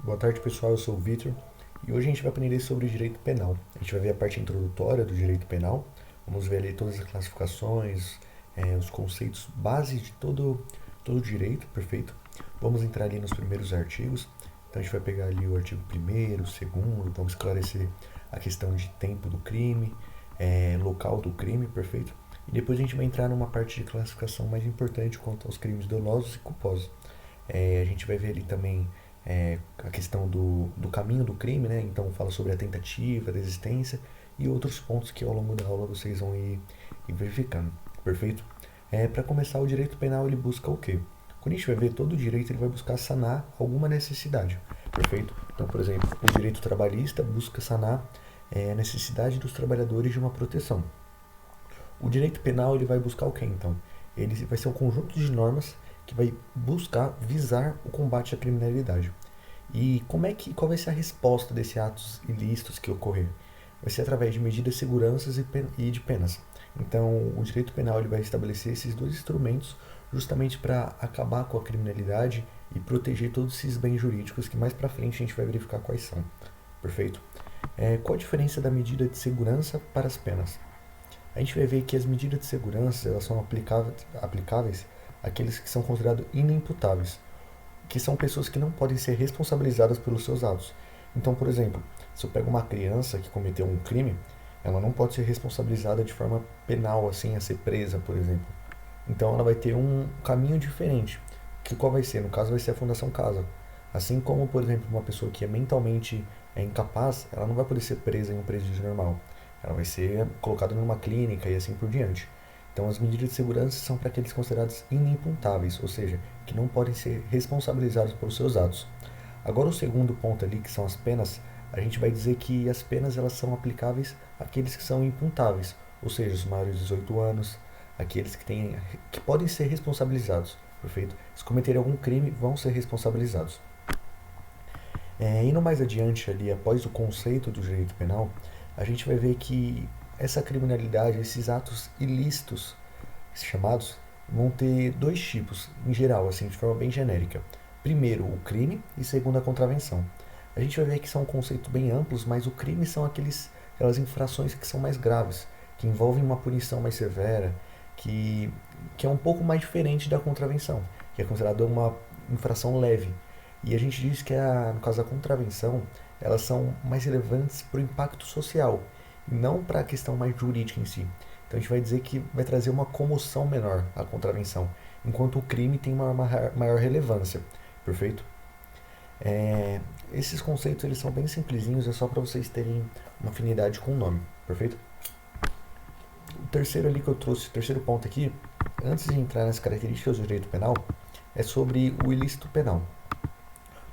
Boa tarde, pessoal. Eu sou o Vitor e hoje a gente vai aprender sobre o direito penal. A gente vai ver a parte introdutória do direito penal, vamos ver ali todas as classificações, os conceitos base de todo o direito, perfeito? Vamos entrar ali nos primeiros artigos. Então a gente vai pegar ali o artigo 1º, 2º, vamos esclarecer a questão de tempo do crime, local do crime, perfeito? E depois a gente vai entrar numa parte de classificação mais importante quanto aos crimes dolosos e culposos. A gente vai ver ali também a questão do caminho do crime, né? Então fala sobre a tentativa, a desistência e outros pontos que ao longo da aula vocês vão ir verificando, perfeito? Para começar, o direito penal ele busca o quê? Quando a gente vai ver todo o direito, ele vai buscar sanar alguma necessidade, perfeito? Então, por exemplo, o direito trabalhista busca sanar a necessidade dos trabalhadores de uma proteção. O direito penal ele vai buscar o quê, então? Ele vai ser um conjunto de normas que vai buscar visar o combate à criminalidade. E qual vai ser a resposta desses atos ilícitos que ocorrer? Vai ser através de medidas de segurança e de penas. Então, o direito penal ele vai estabelecer esses dois instrumentos justamente para acabar com a criminalidade e proteger todos esses bens jurídicos que mais para frente a gente vai verificar quais são. Perfeito? Qual a diferença da medida de segurança para as penas? A gente vai ver que as medidas de segurança elas são aplicáveis àqueles que são considerados inimputáveis, que são pessoas que não podem ser responsabilizadas pelos seus atos. Então, por exemplo, se eu pego uma criança que cometeu um crime, ela não pode ser responsabilizada de forma penal, assim, a ser presa, por exemplo. Então, ela vai ter um caminho diferente. Que qual vai ser? No caso, vai ser a Fundação Casa. Assim como, por exemplo, uma pessoa que é mentalmente incapaz, ela não vai poder ser presa em um presídio normal. Ela vai ser colocada numa clínica e assim por diante. Então, as medidas de segurança são para aqueles considerados inimputáveis, ou seja, que não podem ser responsabilizados pelos seus atos. Agora, o segundo ponto ali, que são as penas, a gente vai dizer que as penas elas são aplicáveis àqueles que são imputáveis, ou seja, os maiores de 18 anos, aqueles que podem ser responsabilizados, perfeito? Se cometerem algum crime, vão ser responsabilizados. Indo mais adiante ali, após o conceito do direito penal, a gente vai ver que essa criminalidade, esses atos ilícitos chamados, vão ter dois tipos, em geral, assim, de forma bem genérica. Primeiro, o crime e segundo, a contravenção. A gente vai ver que são conceitos bem amplos, mas o crime são aquelas infrações que são mais graves, que envolvem uma punição mais severa, que é um pouco mais diferente da contravenção, que é considerada uma infração leve. E a gente diz que, no caso da contravenção, elas são mais relevantes para o impacto social, e não para a questão mais jurídica em si. Então a gente vai dizer que vai trazer uma comoção menor à contravenção, enquanto o crime tem uma maior relevância. Perfeito? Esses conceitos eles são bem simplesinhos, é só para vocês terem uma afinidade com o nome. Perfeito? O terceiro ali que eu trouxe, o terceiro ponto aqui, antes de entrar nas características do direito penal, é sobre o ilícito penal.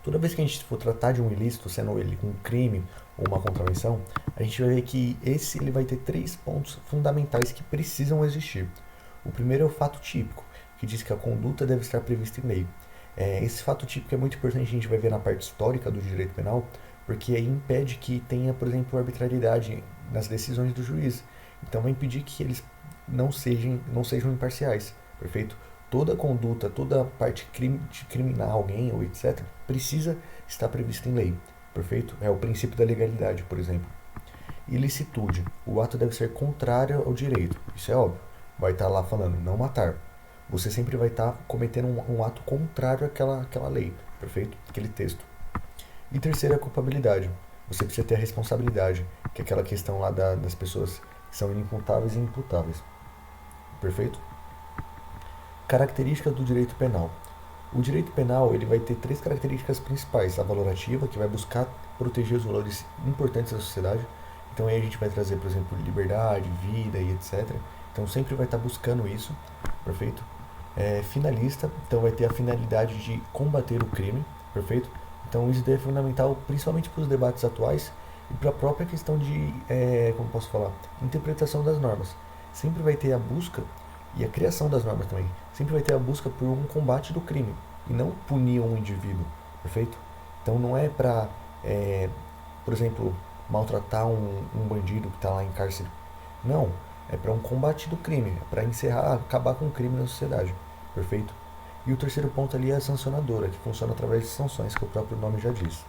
Toda vez que a gente for tratar de um ilícito, sendo ele um crime ou uma contravenção, a gente vai ver que ele vai ter três pontos fundamentais que precisam existir. O primeiro é o fato típico, que diz que a conduta deve estar prevista em lei. Esse fato típico é muito importante, a gente vai ver na parte histórica do direito penal, porque aí impede que tenha, por exemplo, arbitrariedade nas decisões do juiz. Então vai impedir que eles não sejam imparciais, perfeito? Toda conduta, toda parte de criminar alguém ou etc., precisa estar prevista em lei, perfeito? É o princípio da legalidade, por exemplo. Ilicitude. O ato deve ser contrário ao direito, isso é óbvio. Vai estar lá falando não matar. Você sempre vai estar cometendo um ato contrário àquela lei, perfeito? Aquele texto. E terceiro é a culpabilidade. Você precisa ter a responsabilidade, que é aquela questão lá das pessoas que são inimputáveis e imputáveis. Perfeito? Características do direito penal. O direito penal ele vai ter três características principais. A valorativa, que vai buscar proteger os valores importantes da sociedade. Então aí a gente vai trazer, por exemplo, liberdade, vida e etc. Então sempre vai estar buscando isso, perfeito? Finalista, então vai ter a finalidade de combater o crime, perfeito? Então isso daí é fundamental, principalmente para os debates atuais e para a própria questão de, como posso falar, interpretação das normas. Sempre vai ter a busca e a criação das normas também. Sempre vai ter a busca por um combate do crime e não punir um indivíduo, perfeito? Então não é para, por exemplo, maltratar um bandido que está lá em cárcere. Não, é para um combate do crime, é para encerrar, acabar com o crime na sociedade, perfeito? E o terceiro ponto ali é a sancionadora, que funciona através de sanções, que o próprio nome já diz.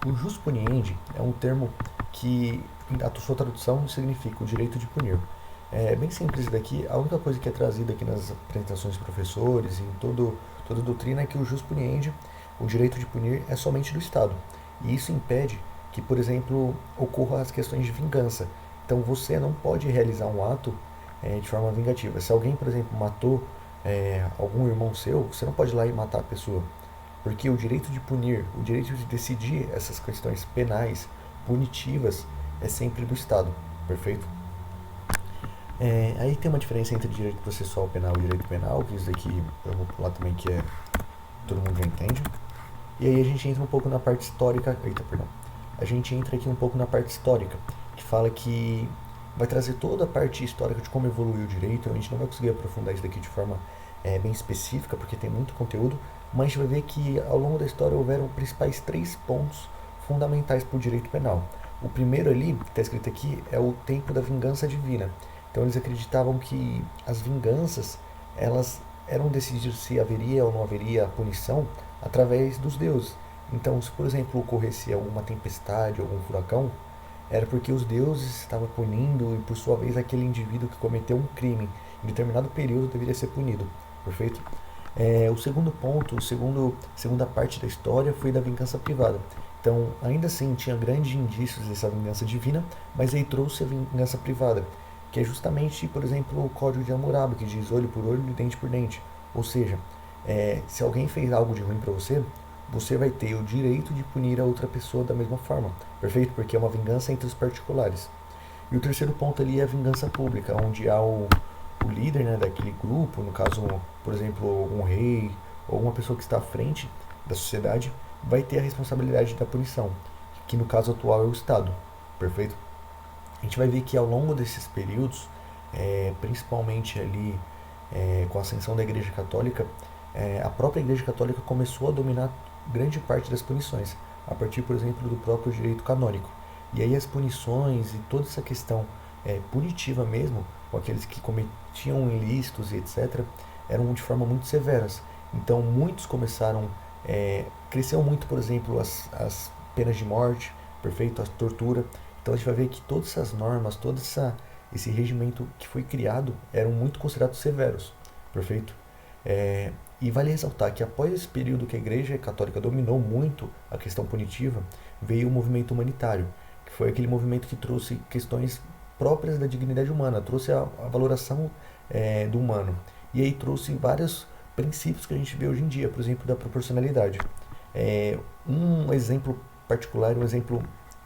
O jus puniendi é um termo que, a sua tradução significa o direito de punir. É bem simples isso daqui. A única coisa que é trazida aqui nas apresentações de professores e em toda a doutrina é que o jus puniendi, o direito de punir, é somente do Estado. E isso impede que, por exemplo, ocorram as questões de vingança. Então você não pode realizar um ato de forma vingativa. Se alguém, por exemplo, matou algum irmão seu, você não pode ir lá e matar a pessoa. Porque o direito de punir, o direito de decidir essas questões penais, punitivas, é sempre do Estado. Perfeito? Aí tem uma diferença entre direito processual penal e direito penal, que isso daqui eu vou pular também, que é todo mundo já entende. E aí a gente entra um pouco na parte histórica. Eita, perdão. A gente entra aqui um pouco na parte histórica, que fala que vai trazer toda a parte histórica de como evoluiu o direito. A gente não vai conseguir aprofundar isso daqui de forma bem específica, porque tem muito conteúdo, mas a gente vai ver que ao longo da história houveram principais 3 pontos fundamentais para o direito penal. O primeiro ali, que está escrito aqui, é o tempo da vingança divina. Então eles acreditavam que as vinganças, elas eram decididas se haveria ou não haveria punição através dos deuses. Então, se por exemplo ocorresse alguma tempestade, algum furacão, era porque os deuses estavam punindo e por sua vez aquele indivíduo que cometeu um crime em determinado período deveria ser punido. Perfeito? O segundo ponto, segunda parte da história foi da vingança privada. Então, ainda assim, tinha grandes indícios dessa vingança divina, mas aí trouxe a vingança privada, que é justamente, por exemplo, o Código de Hammurabi, que diz olho por olho e dente por dente. Ou seja, se alguém fez algo de ruim para você, você vai ter o direito de punir a outra pessoa da mesma forma. Perfeito? Porque é uma vingança entre os particulares. E o terceiro ponto ali é a vingança pública, onde há o líder, né, daquele grupo, no caso, por exemplo, um rei ou uma pessoa que está à frente da sociedade, vai ter a responsabilidade da punição, que no caso atual é o Estado. Perfeito? A gente vai ver que ao longo desses períodos, principalmente ali com a ascensão da Igreja Católica, a própria Igreja Católica começou a dominar grande parte das punições, a partir, por exemplo, do próprio direito canônico. E aí as punições e toda essa questão punitiva mesmo, com aqueles que cometiam ilícitos e etc., eram de forma muito severas. Então muitos começaram, cresceu muito, por exemplo, as penas de morte, perfeito, a tortura. Então a gente vai ver que todas essas normas, esse regimento que foi criado eram muito considerados severos, perfeito? E vale ressaltar que após esse período que a Igreja Católica dominou muito a questão punitiva, veio o movimento humanitário, que foi aquele movimento que trouxe questões próprias da dignidade humana, trouxe a valoração do humano. E aí trouxe vários princípios que a gente vê hoje em dia, por exemplo, da proporcionalidade. Um exemplo particular, um exemplo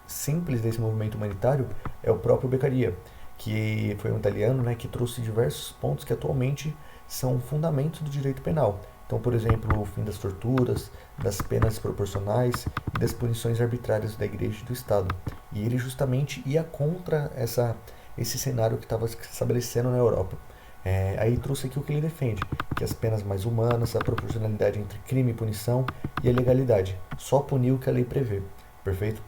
simples desse movimento humanitário é o próprio Beccaria, que foi um italiano, né, que trouxe diversos pontos que atualmente são fundamentos do direito penal. Então, por exemplo, o fim das torturas, das penas proporcionais e das punições arbitrárias da Igreja e do Estado. E ele justamente ia contra esse cenário que estava se estabelecendo na Europa. Aí trouxe aqui o que ele defende, que as penas mais humanas, a proporcionalidade entre crime e punição e a legalidade. Só punir o que a lei prevê. Perfeito?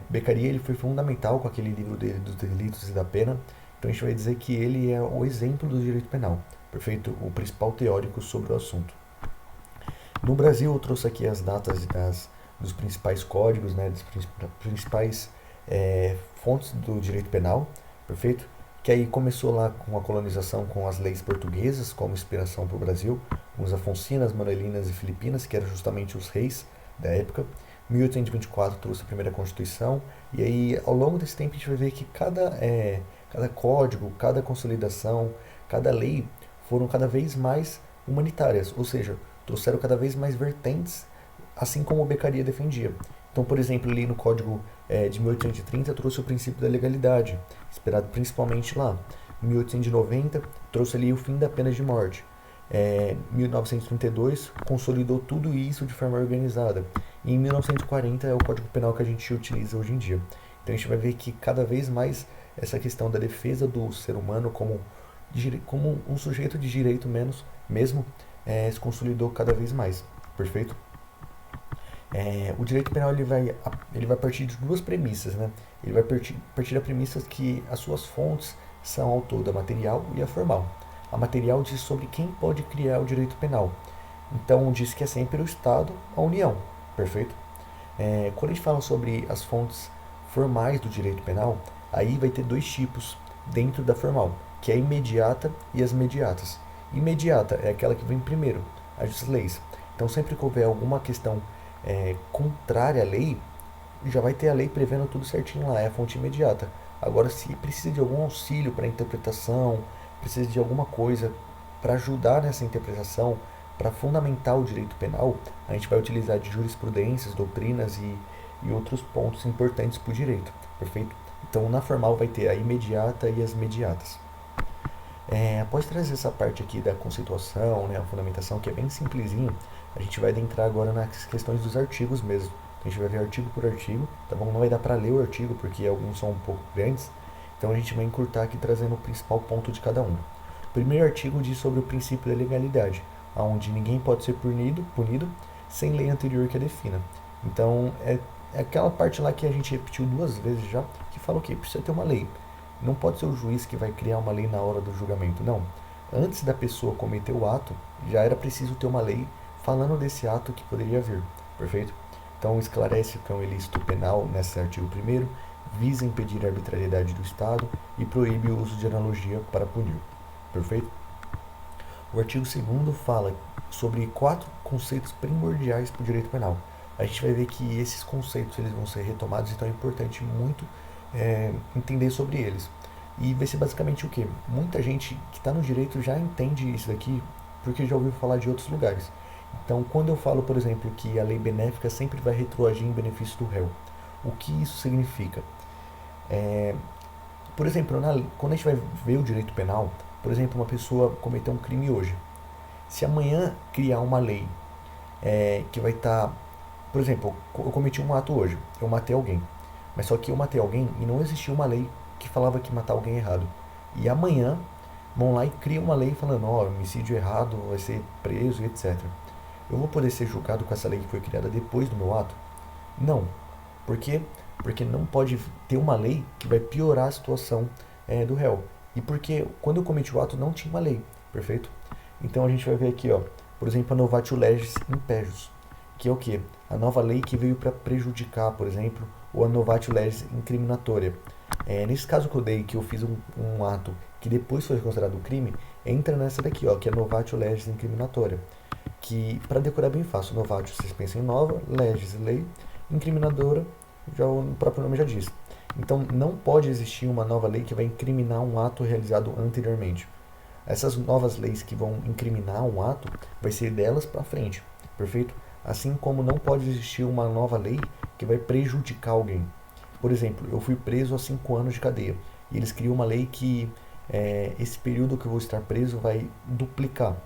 Beccaria ele foi fundamental com aquele livro dele dos delitos e da pena. Então a gente vai dizer que ele é o exemplo do direito penal, perfeito? O principal teórico sobre o assunto. No Brasil eu trouxe aqui as datas dos principais códigos, né, das principais fontes do direito penal, perfeito? Que aí começou lá com a colonização, com as leis portuguesas como inspiração para o Brasil, com os Afonsinas, Manuelinas e Filipinas, que eram justamente os reis da época. 1824 trouxe a primeira Constituição, e aí ao longo desse tempo a gente vai ver que cada código, cada consolidação, cada lei foram cada vez mais humanitárias, ou seja, trouxeram cada vez mais vertentes, assim como o Beccaria defendia. Então, por exemplo, ali no Código de 1830 trouxe o princípio da legalidade, esperado principalmente lá. Em 1890 trouxe ali o fim da pena de morte. 1932 consolidou tudo isso de forma organizada. E em 1940 é o Código Penal que a gente utiliza hoje em dia. Então a gente vai ver que cada vez mais essa questão da defesa do ser humano como um sujeito de direito mesmo se consolidou cada vez mais. Perfeito? O direito penal ele vai partir de duas premissas, né? Ele vai partir da premissa que as suas fontes são ao todo a material e a formal. A material diz sobre quem pode criar o direito penal. Então diz que é sempre o Estado, a União, perfeito? Quando a gente fala sobre as fontes formais do direito penal, aí vai ter dois tipos dentro da formal, que é a imediata e as mediatas. Imediata é aquela que vem primeiro, as leis. Então, sempre que houver alguma questão contrária à lei, já vai ter a lei prevendo tudo certinho lá, é a fonte imediata. Agora, se precisa de algum auxílio para interpretação, precisa de alguma coisa para ajudar nessa interpretação, para fundamentar o direito penal, a gente vai utilizar de jurisprudências, doutrinas e outros pontos importantes para o direito, perfeito? Então, na formal vai ter a imediata e as mediatas. Após trazer essa parte aqui da conceituação, né, a fundamentação, que é bem simplesinho, a gente vai adentrar agora nas questões dos artigos mesmo. A gente vai ver artigo por artigo, tá bom? Não vai dar para ler o artigo, porque alguns são um pouco grandes, então a gente vai encurtar aqui trazendo o principal ponto de cada um. O primeiro artigo diz sobre o princípio da legalidade, onde ninguém pode ser punido sem lei anterior que a defina. Então, é aquela parte lá que a gente repetiu duas vezes já, que fala o quê? Precisa ter uma lei. Não pode ser o juiz que vai criar uma lei na hora do julgamento, não. Antes da pessoa cometer o ato, já era preciso ter uma lei falando desse ato que poderia vir, perfeito? Então, esclarece que é um ilícito penal nesse artigo 1º, visa impedir a arbitrariedade do Estado e proíbe o uso de analogia para punir, perfeito? O artigo 2º fala sobre 4 conceitos primordiais para o direito penal. A gente vai ver que esses conceitos eles vão ser retomados, então é importante muito entender sobre eles. E vai ser basicamente o que? Muita gente que está no direito já entende isso daqui porque já ouviu falar de outros lugares. Então, quando eu falo, por exemplo, que a lei benéfica sempre vai retroagir em benefício do réu, o que isso significa? Por exemplo, quando a gente vai ver o direito penal, por exemplo, uma pessoa cometeu um crime hoje. Se amanhã criar uma lei que vai estar... Por exemplo, eu cometi um ato hoje, eu matei alguém. Mas só que eu matei alguém e não existia uma lei que falava que matar alguém é errado. E amanhã vão lá e criam uma lei falando, homicídio errado, vai ser preso e etc. Eu vou poder ser julgado com essa lei que foi criada depois do meu ato? Não. Por quê? Porque não pode ter uma lei que vai piorar a situação do réu. E porque quando eu cometi o ato não tinha uma lei, perfeito? Então a gente vai ver aqui, por exemplo, a novatio legis impejus, que é o quê? A nova lei que veio para prejudicar, por exemplo, ou a novatio legis incriminatória. Nesse caso que eu dei, que eu fiz um ato que depois foi considerado crime, entra nessa daqui, que é a novatio legis incriminatória. Que, para decorar bem fácil, novatio, vocês pensam em nova, legis, lei, incriminadora, já o próprio nome já diz. Então, não pode existir uma nova lei que vai incriminar um ato realizado anteriormente. Essas novas leis que vão incriminar um ato, vai ser delas para frente, perfeito? Assim como não pode existir uma nova lei que vai prejudicar alguém. Por exemplo, eu fui preso a 5 anos de cadeia e eles criam uma lei que esse período que eu vou estar preso vai duplicar.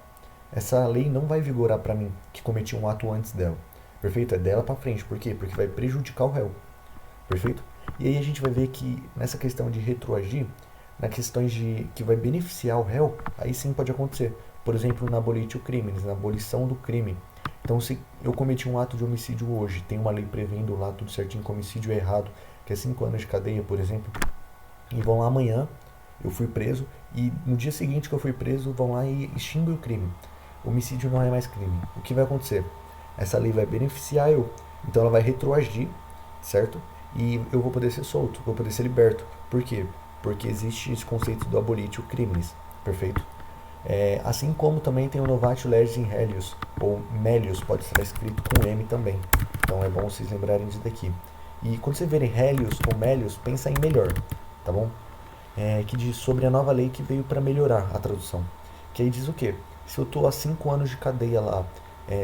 Essa lei não vai vigorar para mim, que cometi um ato antes dela. Perfeito? É dela para frente. Por quê? Porque vai prejudicar o réu. Perfeito? E aí a gente vai ver que nessa questão de retroagir, nas questões de que vai beneficiar o réu, aí sim pode acontecer. Por exemplo, na abolitio criminis, na abolição do crime. Então, se eu cometi um ato de homicídio hoje, tem uma lei prevendo lá tudo certinho que homicídio é errado, que é 5 anos de cadeia, por exemplo, e vão lá amanhã, eu fui preso, e no dia seguinte que eu fui preso, vão lá e extinguem o crime. O homicídio não é mais crime. O que vai acontecer? Essa lei vai beneficiar eu, então ela vai retroagir, certo? E eu vou poder ser solto, vou poder ser liberto. Por quê? Porque existe esse conceito do abolitio criminis, perfeito? Assim como também tem o novatio legis in hellius, ou melius, pode estar escrito com M também. Então é bom vocês lembrarem disso daqui. E quando você verem hellius ou melius, pensa em melhor, tá bom? Que diz sobre a nova lei que veio para melhorar a tradução. Que aí diz o quê? Se eu estou há 5 anos de cadeia lá,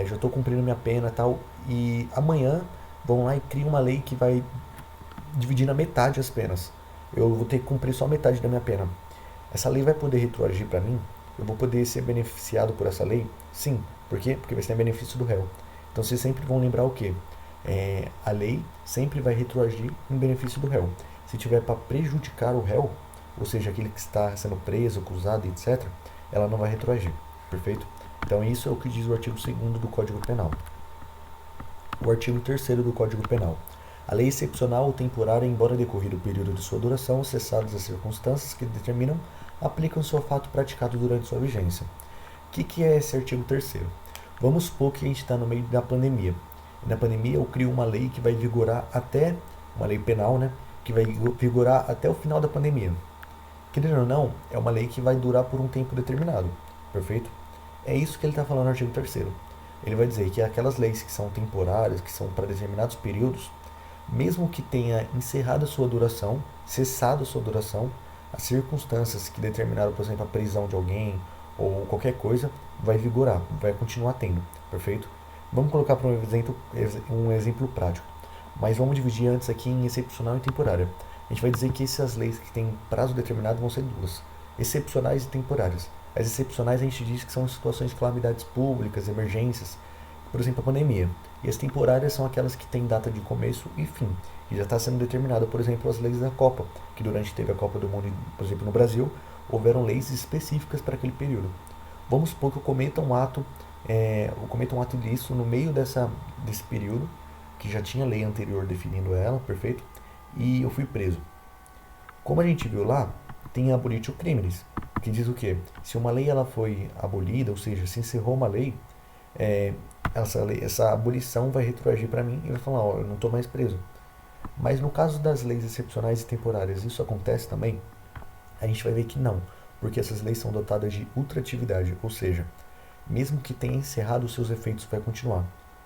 já estou cumprindo minha pena e tal, e amanhã vão lá e criam uma lei que vai dividir na metade as penas. Eu vou ter que cumprir só metade da minha pena. Essa lei vai poder retroagir para mim? Eu vou poder ser beneficiado por essa lei? Sim. Por quê? Porque vai ser em benefício do réu. Então vocês sempre vão lembrar o quê? A lei sempre vai retroagir em benefício do réu. Se tiver para prejudicar o réu, ou seja, aquele que está sendo preso, acusado, etc., ela não vai retroagir. Perfeito? Então isso é o que diz o artigo 2º do Código Penal. O artigo 3º do Código Penal. A lei excepcional ou temporária, embora decorrido o período de sua duração, cessadas as circunstâncias que determinam, aplicam-se ao fato praticado durante sua vigência. O que é esse artigo 3º? Vamos supor que a gente está no meio da pandemia E na pandemia eu crio uma lei que vai vigorar até, uma lei penal, né? Que vai vigorar até o final da pandemia. Querendo ou não, é uma lei que vai durar por um tempo determinado, perfeito? É isso que ele está falando no artigo 3º. Ele vai dizer que aquelas leis que são temporárias, que são para determinados períodos, mesmo que tenha encerrado a sua duração, cessado a sua duração, as circunstâncias que determinaram, por exemplo, a prisão de alguém ou qualquer coisa, vai vigorar, vai continuar tendo, perfeito? Vamos colocar para um exemplo prático, mas vamos dividir antes aqui em excepcional e temporária. A gente vai dizer que essas leis que têm prazo determinado vão ser duas, excepcionais e temporárias. As excepcionais a gente diz que são situações de calamidades públicas, emergências, por exemplo, a pandemia. E as temporárias são aquelas que têm data de começo e fim, e já está sendo determinada, por exemplo, as leis da Copa, que durante teve a Copa do Mundo, por exemplo, no Brasil, houveram leis específicas para aquele período. Vamos supor que eu cometa um ato, disso no meio desse período, que já tinha lei anterior definindo ela, perfeito? E eu fui preso. Como a gente viu lá, tem a abolitio criminis, que diz o quê? Se uma lei ela foi abolida, ou seja, se encerrou uma lei, essa abolição vai retroagir para mim e vai falar, ó, eu não estou mais preso. Mas no caso das leis excepcionais e temporárias, isso acontece também? A gente vai ver que não, porque essas leis são dotadas de ultratividade, ou seja, mesmo que tenha encerrado, os seus efeitos vai continuar,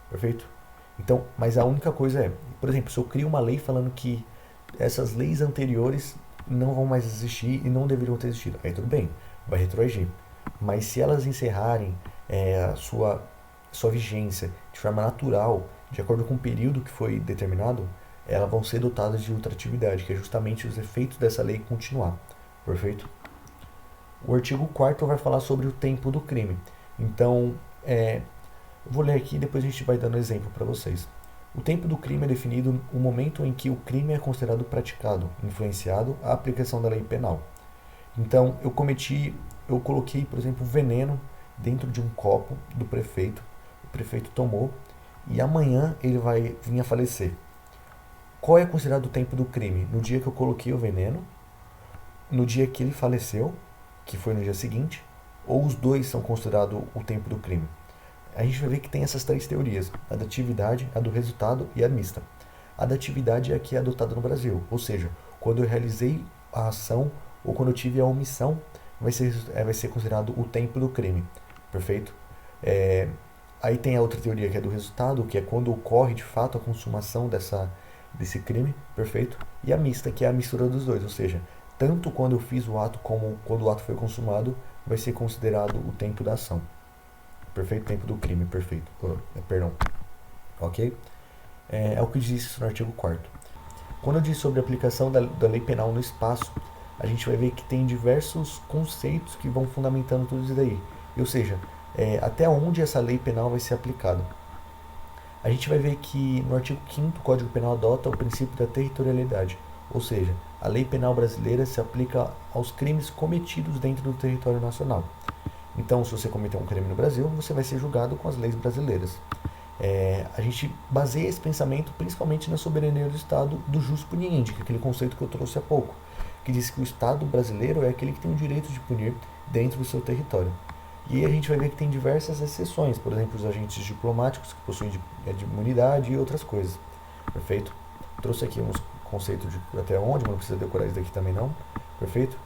perfeito? Então, mas a única coisa é, por exemplo, se eu crio uma lei falando que essas leis anteriores não vão mais existir e não deveriam ter existido, aí tudo bem, vai retroagir. Mas se elas encerrarem a sua vigência de forma natural, de acordo com o período que foi determinado, elas vão ser dotadas de ultratividade, que é justamente os efeitos dessa lei continuar, perfeito? O artigo 4º vai falar sobre o tempo do crime. Então, eu vou ler aqui e depois a gente vai dando exemplo para vocês. O tempo do crime é definido o momento em que o crime é considerado praticado, influenciado a aplicação da lei penal. Então, eu coloquei, por exemplo, veneno dentro de um copo do prefeito. O prefeito tomou e amanhã ele vai vir a falecer. Qual é considerado o tempo do crime? No dia que eu coloquei o veneno, no dia que ele faleceu, que foi no dia seguinte, ou os dois são considerados o tempo do crime? A gente vai ver que tem essas três teorias, a da atividade, a do resultado e a mista. A da atividade é a que é adotada no Brasil, ou seja, quando eu realizei a ação ou quando eu tive a omissão, vai ser considerado o tempo do crime, perfeito? Aí tem a outra teoria que é do resultado, que é quando ocorre de fato a consumação desse crime, perfeito? E a mista, que é a mistura dos dois, ou seja, tanto quando eu fiz o ato como quando o ato foi consumado, vai ser considerado o tempo da ação. Perfeito? Tempo do crime, perfeito. Perdão. Ok? É o que diz isso no artigo 4º. Quando eu disse sobre a aplicação da lei penal no espaço, a gente vai ver que tem diversos conceitos que vão fundamentando tudo isso daí. Ou seja, até onde essa lei penal vai ser aplicada. A gente vai ver que no artigo 5º o Código Penal adota o princípio da territorialidade. Ou seja, a lei penal brasileira se aplica aos crimes cometidos dentro do território nacional. Então, se você cometer um crime no Brasil, você vai ser julgado com as leis brasileiras. A gente baseia esse pensamento principalmente na soberania do Estado do jus puniendi, que é aquele conceito que eu trouxe há pouco, que diz que o Estado brasileiro é aquele que tem o direito de punir dentro do seu território. E a gente vai ver que tem diversas exceções, por exemplo, os agentes diplomáticos que possuem de imunidade e outras coisas. Perfeito? Trouxe aqui uns conceitos de até onde, mas não precisa decorar isso daqui também não. Perfeito?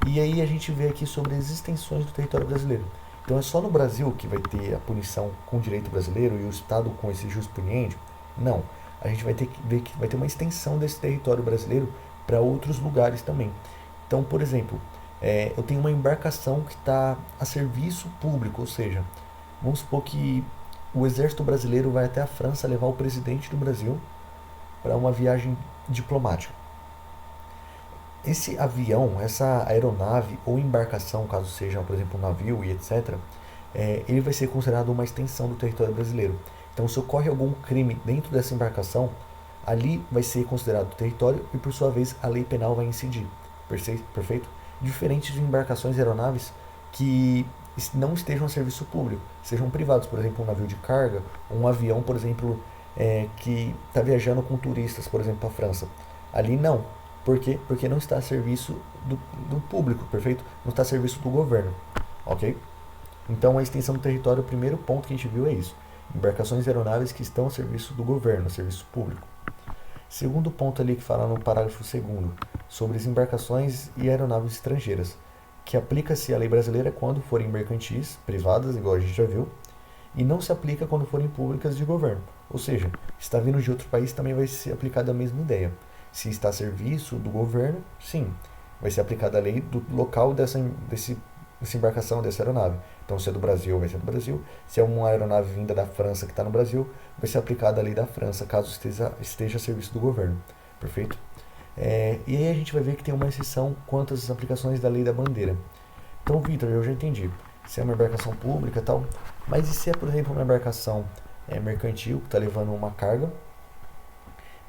E aí a gente vê aqui sobre as extensões do território brasileiro. Então é só no Brasil que vai ter a punição com o direito brasileiro e o Estado com esse jus puniendi? Não. A gente vai ter que ver que vai ter uma extensão desse território brasileiro para outros lugares também. Então, por exemplo, eu tenho uma embarcação que está a serviço público, ou seja, vamos supor que o exército brasileiro vai até a França levar o presidente do Brasil para uma viagem diplomática. Esse avião, essa aeronave ou embarcação, caso seja, por exemplo, um navio e etc., ele vai ser considerado uma extensão do território brasileiro. Então, se ocorre algum crime dentro dessa embarcação, ali vai ser considerado território e, por sua vez, a lei penal vai incidir. Perfeito? Diferente de embarcações e aeronaves que não estejam a serviço público, sejam privados, por exemplo, um navio de carga, ou um avião, por exemplo, que está viajando com turistas, por exemplo, para a França. Ali não. Por quê? Porque não está a serviço do público, perfeito? Não está a serviço do governo, ok? Então, a extensão do território, o primeiro ponto que a gente viu é isso. Embarcações e aeronaves que estão a serviço do governo, a serviço público. Segundo ponto ali que fala no parágrafo 2º, sobre as embarcações e aeronaves estrangeiras, que aplica-se a lei brasileira quando forem mercantis, privadas, igual a gente já viu, e não se aplica quando forem públicas de governo. Ou seja, se está vindo de outro país, também vai ser aplicada a mesma ideia. Se está a serviço do governo, sim, vai ser aplicada a lei do local dessa embarcação, dessa aeronave. Então, se é do Brasil, vai ser do Brasil. Se é uma aeronave vinda da França que está no Brasil, vai ser aplicada a lei da França, caso esteja a serviço do governo. Perfeito? E aí a gente vai ver que tem uma exceção quanto às aplicações da lei da bandeira. Então, Vitor, eu já entendi. Se é uma embarcação pública e tal, mas e se é, por exemplo, uma embarcação mercantil que está levando uma carga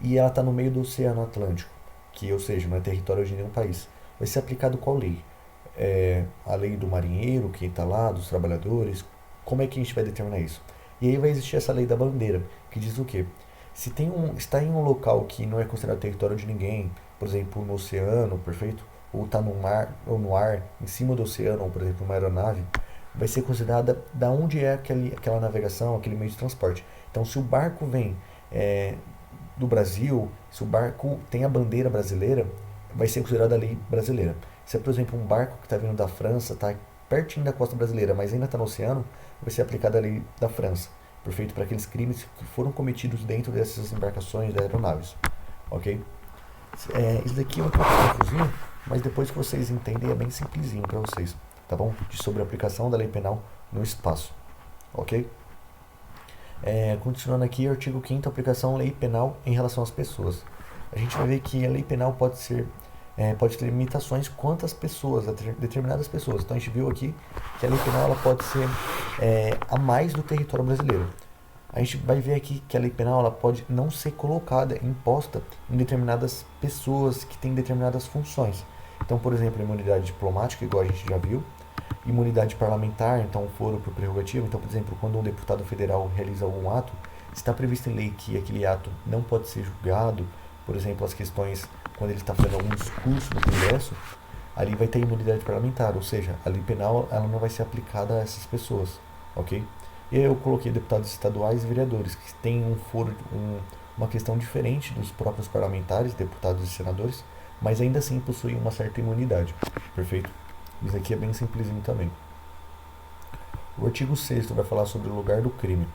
e ela está no meio do Oceano Atlântico, que, ou seja, não é território de nenhum país? Vai ser aplicado qual lei? A lei do marinheiro, que está lá, dos trabalhadores? Como é que a gente vai determinar isso? E aí vai existir essa lei da bandeira, que diz o quê? Se está em um local que não é considerado território de ninguém, por exemplo, no oceano, perfeito? Ou está no mar, ou no ar, em cima do oceano, ou por exemplo, uma aeronave, vai ser considerada da onde é aquela navegação, aquele meio de transporte. Então, se o barco vem do Brasil, se o barco tem a bandeira brasileira, vai ser considerada a lei brasileira. Se é, por exemplo, um barco que está vindo da França, está pertinho da costa brasileira, mas ainda está no oceano, vai ser aplicada a lei da França. Perfeito? Para aqueles crimes que foram cometidos dentro dessas embarcações, de aeronaves. Ok? Isso daqui é um pouco confusinho, mas depois que vocês entendem é bem simplesinho para vocês. Tá bom? Sobre a aplicação da lei penal no espaço. Ok? Continuando aqui, artigo 5º, aplicação da lei penal em relação às pessoas. A gente vai ver que a lei penal pode ter limitações quanto às pessoas, a determinadas pessoas. Então a gente viu aqui que a lei penal ela pode ser a mais do território brasileiro. A gente vai ver aqui que a lei penal ela pode não ser colocada, imposta em determinadas pessoas que têm determinadas funções. Então, por exemplo, a imunidade diplomática, igual a gente já viu, imunidade parlamentar, então foro por prerrogativa. Então, por exemplo, quando um deputado federal realiza algum ato, está previsto em lei que aquele ato não pode ser julgado. Por exemplo, as questões quando ele está fazendo algum discurso no Congresso, ali vai ter imunidade parlamentar, ou seja, a lei penal ela não vai ser aplicada a essas pessoas, ok? E aí eu coloquei deputados estaduais e vereadores, que têm uma questão diferente dos próprios parlamentares, deputados e senadores, mas ainda assim possuem uma certa imunidade, perfeito? Isso aqui é bem simplesinho também. O artigo 6º vai falar sobre o lugar do crime.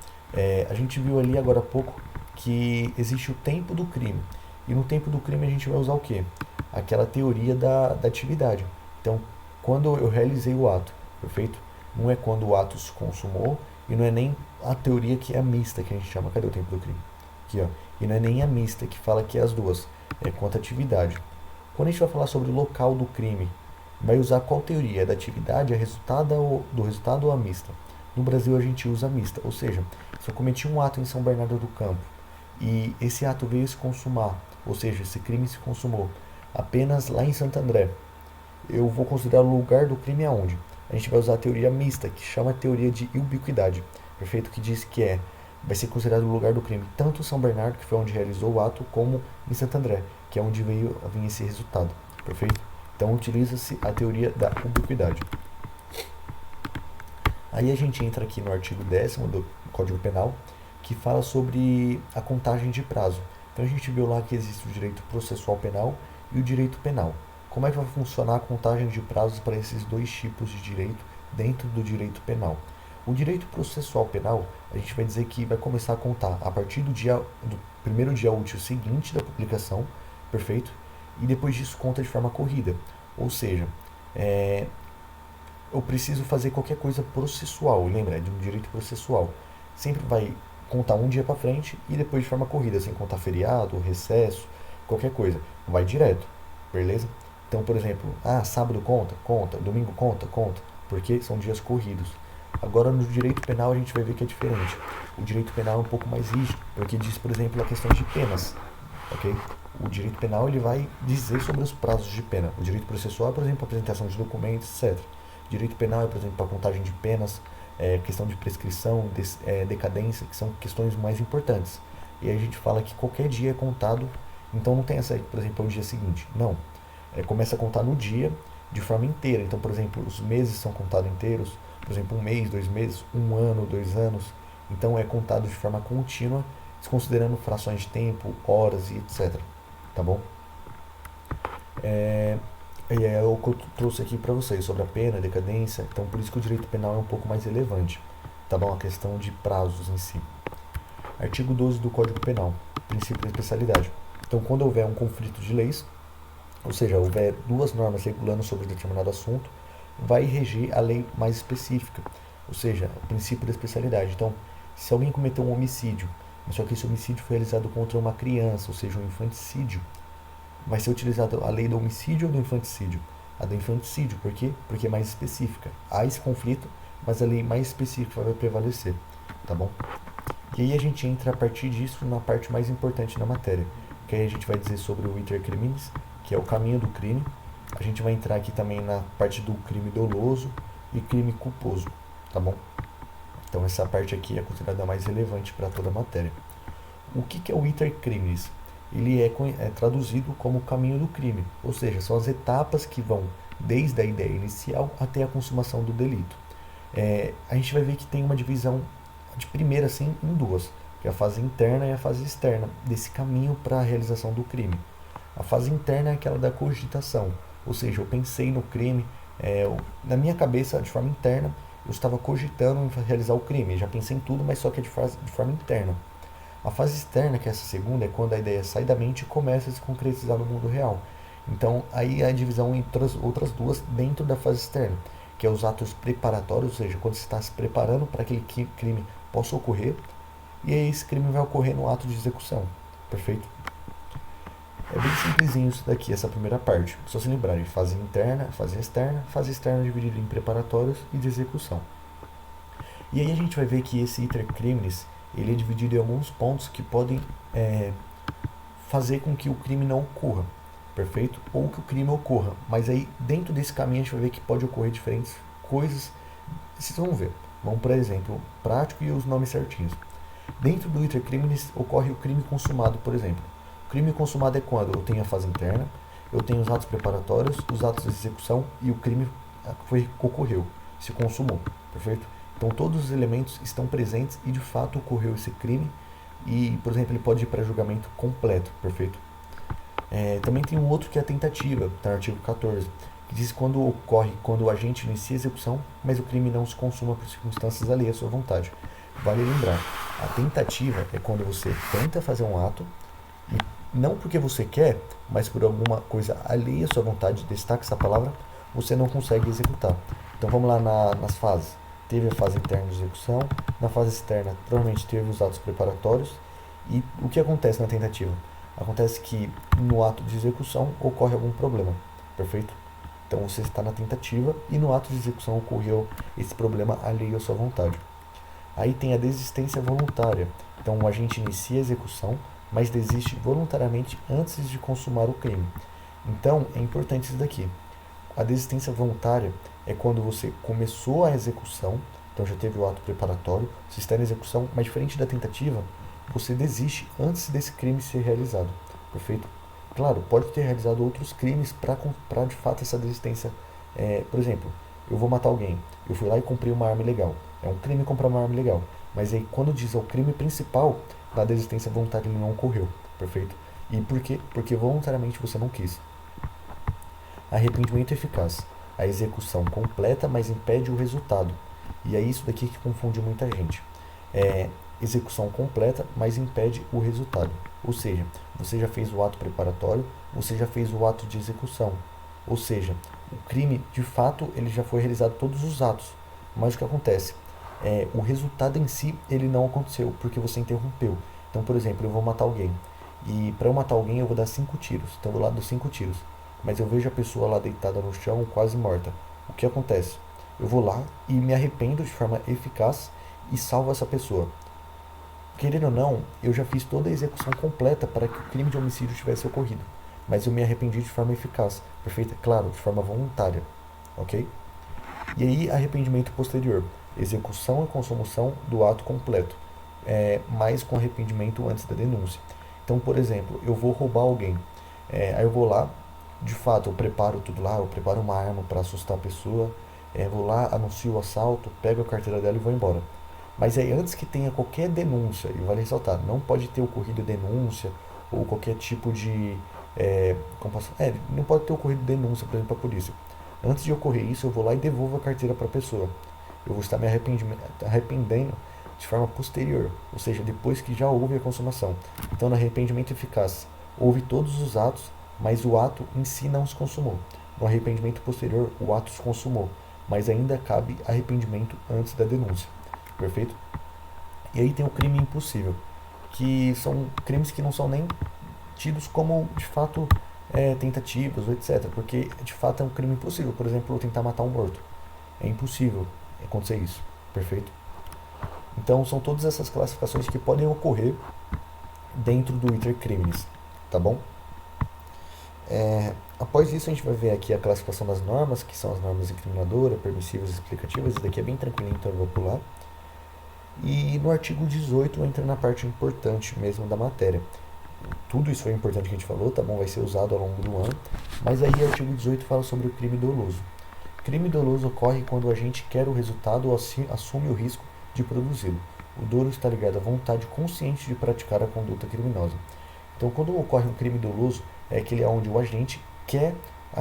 A gente viu ali agora há pouco que existe o tempo do crime. E no tempo do crime a gente vai usar o quê? Aquela teoria da atividade. Então, quando eu realizei o ato, perfeito? Não é quando o ato se consumou e não é nem a teoria que é a mista que a gente chama. Cadê o tempo do crime? Aqui, ó. E não é nem a mista que fala que é as duas. É quanto a atividade. Quando a gente vai falar sobre o local do crime, vai usar qual teoria? É da atividade, do resultado ou a mista? No Brasil a gente usa a mista, ou seja, se eu cometi um ato em São Bernardo do Campo e esse ato veio se consumar, ou seja, esse crime se consumou apenas lá em Santo André, eu vou considerar o lugar do crime aonde? A gente vai usar a teoria mista, que chama a teoria de ubiquidade, perfeito? Que diz que vai ser considerado o lugar do crime tanto São Bernardo, que foi onde realizou o ato, como em Santo André, que é onde veio a vir esse resultado, perfeito? Então utiliza-se a teoria da ubiquidade. Aí a gente entra aqui no artigo 10º do Código Penal, que fala sobre a contagem de prazo. Então a gente viu lá que existe o direito processual penal e o direito penal. Como é que vai funcionar a contagem de prazos para esses dois tipos de direito dentro do direito penal? O direito processual penal, a gente vai dizer que vai começar a contar a partir do primeiro dia útil seguinte da publicação, perfeito? E depois disso conta de forma corrida. Ou seja, eu preciso fazer qualquer coisa processual, lembra? É de um direito processual. Sempre vai contar um dia para frente e depois de forma corrida, sem contar feriado, recesso, qualquer coisa. Vai direto, beleza? Então, por exemplo, sábado conta? Conta. Domingo conta? Conta. Porque são dias corridos. Agora, no direito penal, a gente vai ver que é diferente. O direito penal é um pouco mais rígido, porque diz, por exemplo, a questão de penas, ok? O direito penal ele vai dizer sobre os prazos de pena. O direito processual é, por exemplo, a apresentação de documentos, etc. O direito penal é, por exemplo, a contagem de penas, questão de prescrição, decadência, que são questões mais importantes. E aí a gente fala que qualquer dia é contado, então não tem essa, por exemplo, é o dia seguinte. Não. Começa a contar no dia, de forma inteira. Então, por exemplo, os meses são contados inteiros, por exemplo, um mês, 2 meses, 1 ano, 2 anos. Então é contado de forma contínua, desconsiderando frações de tempo, horas e etc. Tá bom? E é o que eu trouxe aqui para vocês sobre a pena, a decadência. Então por isso que o direito penal é um pouco mais relevante. Tá bom? A questão de prazos em si. Artigo 12 do Código Penal, princípio de especialidade. Então, quando houver um conflito de leis, ou seja, houver duas normas regulando sobre determinado assunto, vai reger a lei mais específica, ou seja, o princípio da especialidade. Então, se alguém cometeu um homicídio, mas só que esse homicídio foi realizado contra uma criança, ou seja, um infanticídio, vai ser utilizada a lei do homicídio ou do infanticídio? A do infanticídio, por quê? Porque é mais específica. Há esse conflito, mas a lei mais específica vai prevalecer, tá bom? E aí a gente entra a partir disso na parte mais importante da matéria, que aí a gente vai dizer sobre o iter criminis, que é o caminho do crime. A gente vai entrar aqui também na parte do crime doloso e crime culposo, tá bom? Então essa parte aqui é considerada mais relevante para toda a matéria. O que é o iter criminis? Ele é traduzido como o caminho do crime, ou seja, são as etapas que vão desde a ideia inicial até a consumação do delito. A gente vai ver que tem uma divisão de primeira assim em duas, que é a fase interna e a fase externa desse caminho para a realização do crime. A fase interna é aquela da cogitação, ou seja, eu pensei no crime, na minha cabeça, de forma interna, eu estava cogitando em realizar o crime, já pensei em tudo, mas só que é de forma interna. A fase externa, que é essa segunda, é quando a ideia sai da mente e começa a se concretizar no mundo real. Então, aí há a divisão entre outras duas dentro da fase externa, que é os atos preparatórios, ou seja, quando você está se preparando para aquele crime possa ocorrer, e aí esse crime vai ocorrer no ato de execução. Perfeito? É bem simplesinho isso daqui, essa primeira parte. Só se lembrarem, fase interna, fase externa dividida em preparatórios e de execução. E aí a gente vai ver que esse iter criminis, ele é dividido em alguns pontos que podem fazer com que o crime não ocorra, perfeito? Ou que o crime ocorra. Mas aí, dentro desse caminho, a gente vai ver que pode ocorrer diferentes coisas. Vocês vão ver. Vamos, por exemplo, prático e os nomes certinhos. Dentro do iter criminis ocorre o crime consumado, por exemplo. O crime consumado é quando eu tenho a fase interna, eu tenho os atos preparatórios, os atos de execução e o crime ocorreu, se consumou, perfeito? Então todos os elementos estão presentes e de fato ocorreu esse crime e, por exemplo, ele pode ir para julgamento completo, perfeito? Também tem um outro que é a tentativa, tá no artigo 14, que diz quando o agente inicia a execução, mas o crime não se consuma por circunstâncias alheias à sua vontade. Vale lembrar, a tentativa é quando você tenta fazer um ato, e não porque você quer, mas por alguma coisa alheia à sua vontade, destaca essa palavra, você não consegue executar. Então vamos lá nas fases. Teve a fase interna de execução, na fase externa provavelmente teve os atos preparatórios, e o que acontece na tentativa? Acontece que no ato de execução ocorre algum problema, perfeito? Então você está na tentativa e no ato de execução ocorreu esse problema alheio à sua vontade. Aí tem a desistência voluntária. Então o agente inicia a execução, mas desiste voluntariamente antes de consumar o crime. Então é importante isso daqui. A desistência voluntária é quando você começou a execução, então já teve o ato preparatório, você está na execução, mas diferente da tentativa, você desiste antes desse crime ser realizado. Perfeito? Claro, pode ter realizado outros crimes para de fato essa desistência. Por exemplo, eu vou matar alguém, eu fui lá e comprei uma arma ilegal. É um crime comprar uma arma ilegal. Mas aí quando diz o crime principal, da desistência voluntária ele não ocorreu. Perfeito? E por quê? Porque voluntariamente você não quis. Arrependimento eficaz. A execução completa, mas impede o resultado. E é isso daqui que confunde muita gente. Execução completa, mas impede o resultado. Ou seja, você já fez o ato preparatório, você já fez o ato de execução. Ou seja, o crime, de fato, ele já foi realizado todos os atos. Mas o que acontece? O resultado em si, ele não aconteceu, porque você interrompeu. Então, por exemplo, eu vou matar alguém. E para eu matar alguém, eu vou dar 5 tiros. Então, eu vou lá dar 5 tiros. Mas eu vejo a pessoa lá deitada no chão, quase morta. O que acontece? Eu vou lá e me arrependo de forma eficaz e salvo essa pessoa. Querendo ou não, eu já fiz toda a execução completa para que o crime de homicídio tivesse ocorrido. Mas eu me arrependi de forma eficaz. Perfeita? Claro, de forma voluntária. Ok? E aí, arrependimento posterior. Execução e consumação do ato completo. Mas com arrependimento antes da denúncia. Então, por exemplo, eu vou roubar alguém. Aí eu vou lá, de fato, eu preparo tudo lá, eu preparo uma arma para assustar a pessoa, vou lá, anuncio o assalto, pego a carteira dela e vou embora. Mas aí, antes que tenha qualquer denúncia, e vale ressaltar, não pode ter ocorrido denúncia ou qualquer tipo de. Não pode ter ocorrido denúncia, por exemplo, para a polícia. Antes de ocorrer isso, eu vou lá e devolvo a carteira para a pessoa. Eu vou estar me arrependendo de forma posterior, ou seja, depois que já houve a consumação. Então, no arrependimento eficaz, houve todos os atos, mas o ato em si não se consumou. No arrependimento posterior, o ato se consumou, mas ainda cabe arrependimento antes da denúncia. Perfeito? E aí tem o crime impossível, que são crimes que não são nem tidos como, de fato, tentativas, ou etc. Porque, de fato, é um crime impossível. Por exemplo, tentar matar um morto. É impossível acontecer isso. Perfeito? Então, são todas essas classificações que podem ocorrer dentro do iter criminis. Tá bom? Após isso, a gente vai ver aqui a classificação das normas, que são as normas incriminadoras, permissivas e explicativas. Isso daqui é bem tranquilinho, então eu vou pular. E no artigo 18 entra na parte importante mesmo da matéria. Tudo isso foi importante que a gente falou, tá bom? Vai ser usado ao longo do ano. Mas aí o artigo 18 fala sobre o crime doloso. Crime doloso ocorre quando o agente quer o resultado ou assume o risco de produzi-lo. O dolo está ligado à vontade consciente de praticar a conduta criminosa. Então, quando ocorre um crime doloso, é aquele onde o agente quer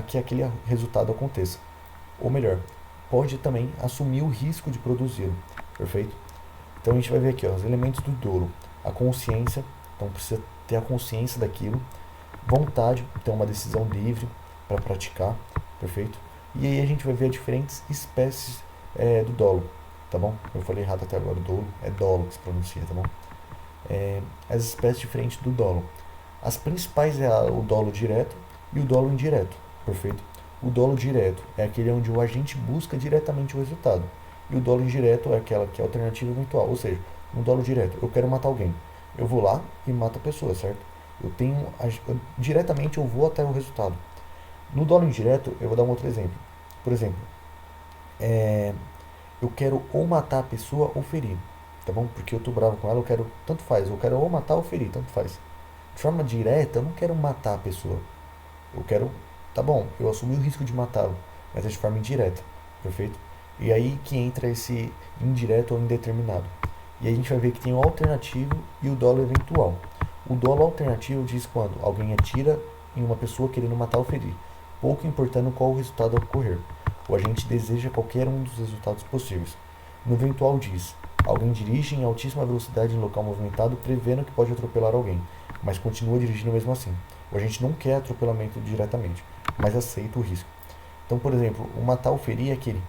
que aquele resultado aconteça. Ou melhor, pode também assumir o risco de produzi-lo. Perfeito? Então, a gente vai ver aqui os elementos do dolo. A consciência, então precisa ter a consciência daquilo. Vontade, ter uma decisão livre para praticar. Perfeito? E aí a gente vai ver diferentes espécies do dolo. Tá bom? Eu falei errado até agora, dolo. É dolo que se pronuncia, tá bom? As espécies diferentes do dolo. As principais é o dolo direto e o dolo indireto, perfeito? O dolo direto é aquele onde o agente busca diretamente o resultado. E o dolo indireto é aquela que é a alternativa eventual, ou seja, no dolo direto, eu quero matar alguém. Eu vou lá e mato a pessoa, certo? Diretamente eu vou até o resultado. No dolo indireto, eu vou dar um outro exemplo. Por exemplo, eu quero ou matar a pessoa ou ferir, tá bom? Porque eu tô bravo com ela, eu quero, tanto faz, eu quero ou matar ou ferir, tanto faz. De forma direta, eu não quero matar a pessoa. Eu quero, tá bom, eu assumi o risco de matá-lo, mas é de forma indireta, perfeito? E aí que entra esse indireto ou indeterminado. E aí a gente vai ver que tem o alternativo e o dolo eventual. O dolo alternativo diz quando alguém atira em uma pessoa querendo matar ou ferir, pouco importando qual o resultado a ocorrer. O agente deseja qualquer um dos resultados possíveis. No eventual diz, alguém dirige em altíssima velocidade em local movimentado prevendo que pode atropelar alguém, mas continua dirigindo mesmo assim. O agente não quer atropelamento diretamente, mas aceita o risco. Então, por exemplo, o matar ou ferir é aquele.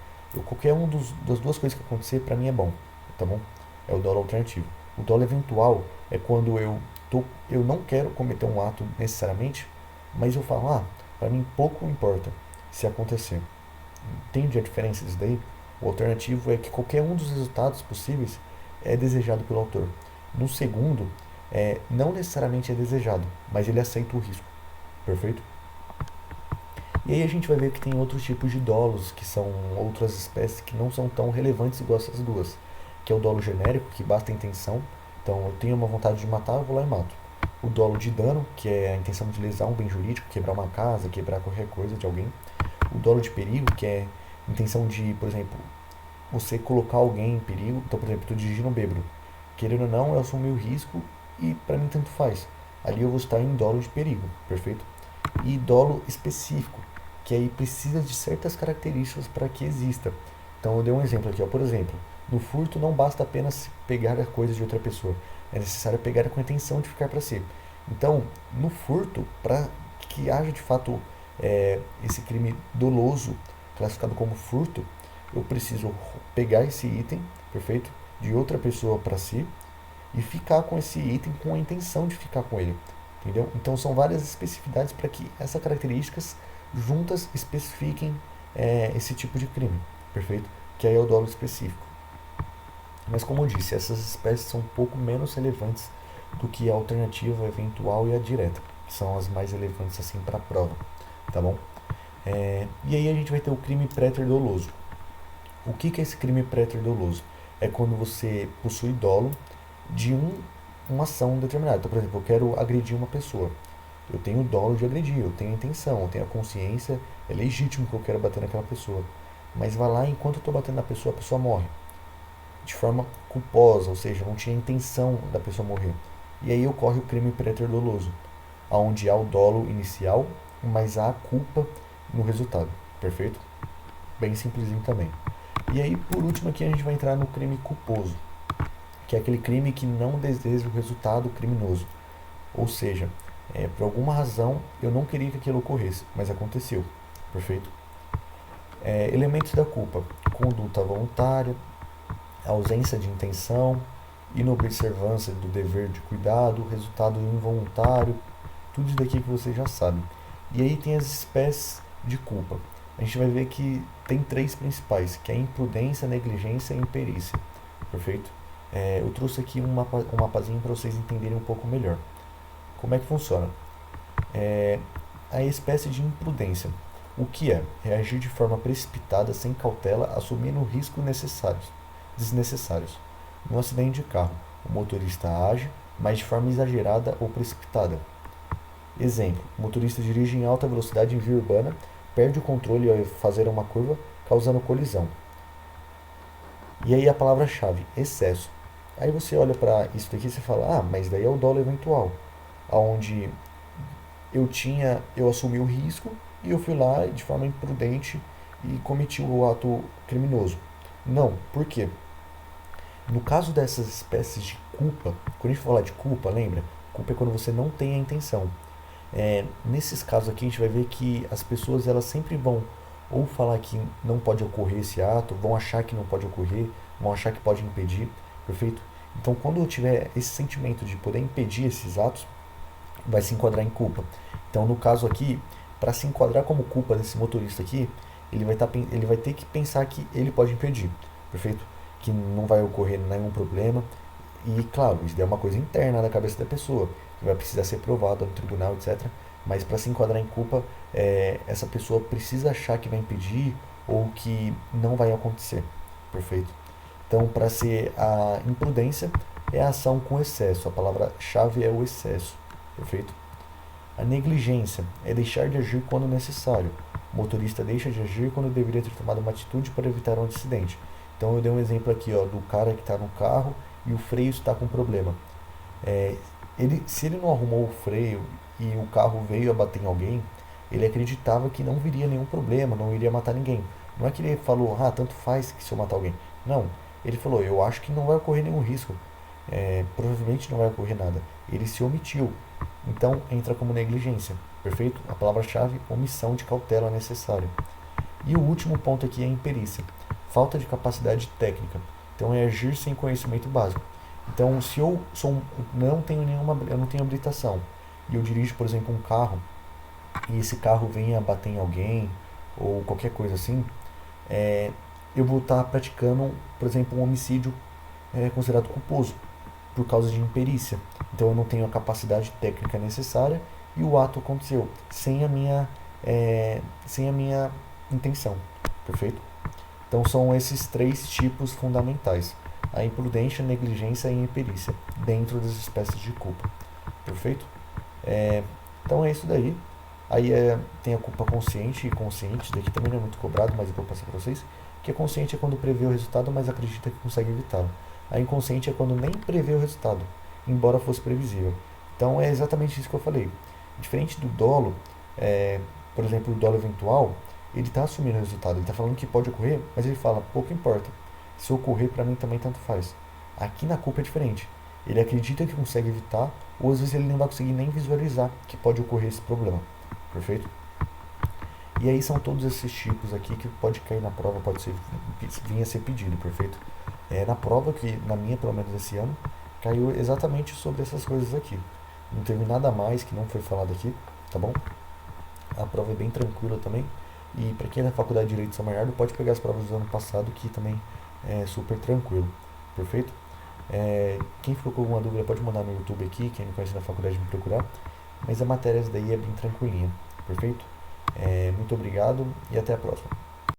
Qualquer um das duas coisas que acontecer, para mim é bom, tá bom? É o dolo alternativo. O dolo eventual é quando eu não quero cometer um ato necessariamente, mas eu falo, para mim pouco importa se acontecer. Entende a diferença disso daí? O alternativo é que qualquer um dos resultados possíveis é desejado pelo autor. No segundo, não necessariamente é desejado, mas ele aceita o risco. Perfeito? E aí a gente vai ver que tem outros tipos de dolos, que são outras espécies que não são tão relevantes igual essas duas. Que é o dolo genérico, que basta a intenção. Então eu tenho uma vontade de matar, eu vou lá e mato. O dolo de dano, que é a intenção de lesar um bem jurídico, quebrar uma casa, quebrar qualquer coisa de alguém. O dolo de perigo, que é a intenção de, por exemplo, você colocar alguém em perigo. Então, por exemplo, estou dirigindo um bêbado. Querendo ou não, eu assumi o risco e para mim tanto faz. Ali eu vou estar em dolo de perigo, perfeito? E dolo específico, que aí precisa de certas características para que exista. Então eu dei um exemplo aqui, por exemplo, no furto não basta apenas pegar a coisa de outra pessoa, é necessário pegar com a intenção de ficar para si. Então, no furto, para que haja de fato esse crime doloso, classificado como furto, eu preciso pegar esse item, perfeito, de outra pessoa para si e ficar com esse item com a intenção de ficar com ele, entendeu? Então são várias especificidades para que essas características juntas especifiquem esse tipo de crime, perfeito? Que aí é o dolo específico. Mas como eu disse, essas espécies são um pouco menos relevantes do que a alternativa, a eventual e a direta, que são as mais relevantes assim para a prova, tá bom? E aí a gente vai ter o crime préter doloso. O que é esse crime préter doloso? É quando você possui dolo de uma ação determinada. Então, por exemplo, eu quero agredir uma pessoa. Eu tenho o dolo de agredir, eu tenho a intenção, eu tenho a consciência, é legítimo que eu quero bater naquela pessoa. Mas vai lá, enquanto eu estou batendo na pessoa, a pessoa morre. de forma culposa, ou seja, não tinha intenção da pessoa morrer. E aí ocorre o crime preterdoloso, onde há o dolo inicial, mas há a culpa no resultado, perfeito? Bem simplesinho também. E aí, por último, aqui a gente vai entrar no crime culposo, que é aquele crime que não deseja o resultado criminoso. Ou seja, por alguma razão eu não queria que aquilo ocorresse, mas aconteceu. Perfeito? Elementos da culpa: conduta voluntária, ausência de intenção, inobservância do dever de cuidado, resultado involuntário, tudo isso daqui que você já sabe. E aí tem as espécies de culpa. A gente vai ver que tem três principais, que é imprudência, negligência e imperícia. Perfeito? Eu trouxe aqui um mapazinho para vocês entenderem um pouco melhor. Como é que funciona? A espécie de imprudência. O que é? Reagir de forma precipitada, sem cautela, assumindo riscos desnecessários. No acidente de carro, o motorista age, mas de forma exagerada ou precipitada. Exemplo: o motorista dirige em alta velocidade em via urbana, perde o controle ao fazer uma curva, causando colisão. E aí a palavra-chave: excesso. Aí você olha para isso daqui e você fala: mas daí é o dolo eventual, onde eu assumi o risco e eu fui lá de forma imprudente e cometi o ato criminoso. Não, por quê? No caso dessas espécies de culpa, quando a gente fala de culpa, lembra? Culpa é quando você não tem a intenção. Nesses casos aqui a gente vai ver que as pessoas elas sempre vão ou falar que não pode ocorrer esse ato, vão achar que não pode ocorrer, vão achar que pode impedir, perfeito? Então quando eu tiver esse sentimento de poder impedir esses atos, vai se enquadrar em culpa. Então no caso aqui, para se enquadrar como culpa desse motorista aqui, ele vai ter que pensar que ele pode impedir, perfeito? Que não vai ocorrer nenhum problema. E claro, isso é uma coisa interna da cabeça da pessoa, que vai precisar ser provada no tribunal, etc. Mas para se enquadrar em culpa, essa pessoa precisa achar que vai impedir ou que não vai acontecer, perfeito? Então, para ser a imprudência, é a ação com excesso, a palavra-chave é o excesso, perfeito? A negligência é deixar de agir quando necessário. O motorista deixa de agir quando deveria ter tomado uma atitude para evitar um acidente. Então eu dei um exemplo aqui do cara que está no carro e o freio está com problema. Se ele não arrumou o freio e o carro veio a bater em alguém, ele acreditava que não viria nenhum problema, não iria matar ninguém. Não é que ele falou, tanto faz que se eu matar alguém. Não, ele falou, eu acho que não vai ocorrer nenhum risco. Provavelmente não vai ocorrer nada. Ele se omitiu. Então entra como negligência, perfeito? A palavra-chave, omissão de cautela necessária. E o último ponto aqui é imperícia, falta de capacidade técnica. Então é agir sem conhecimento básico. Então se eu não tenho habilitação e eu dirijo, por exemplo, um carro e esse carro vem a bater em alguém ou qualquer coisa assim, eu vou estar praticando, por exemplo, um homicídio considerado culposo por causa de imperícia. Então eu não tenho a capacidade técnica necessária e o ato aconteceu sem a minha intenção, perfeito? Então são esses três tipos fundamentais: a imprudência, a negligência e a imperícia dentro das espécies de culpa, perfeito? Então é isso daí. Aí tem a culpa consciente e inconsciente, daqui também não é muito cobrado, mas eu vou passar para vocês. Que a consciente é quando prevê o resultado, mas acredita que consegue evitá-lo. A inconsciente é quando nem prevê o resultado, embora fosse previsível. Então é exatamente isso que eu falei. Diferente do dolo, por exemplo, o dolo eventual, ele está assumindo o resultado, ele está falando que pode ocorrer, mas ele fala, pouco importa. Se ocorrer, para mim também tanto faz. Aqui na culpa é diferente. Ele acredita que consegue evitar, ou às vezes ele não vai conseguir nem visualizar que pode ocorrer esse problema. Perfeito? E aí são todos esses tipos aqui que pode cair na prova, vir a ser pedido, perfeito? Na prova, que na minha, pelo menos esse ano, caiu exatamente sobre essas coisas aqui. Não teve nada mais que não foi falado aqui, tá bom? A prova é bem tranquila também. E para quem é da Faculdade de Direito de São Bernardo, pode pegar as provas do ano passado, que também é super tranquilo, perfeito? Quem ficou com alguma dúvida pode mandar no YouTube aqui, quem não conhece da faculdade me procurar. Mas a matéria daí é bem tranquilinha, perfeito? Muito obrigado e até a próxima.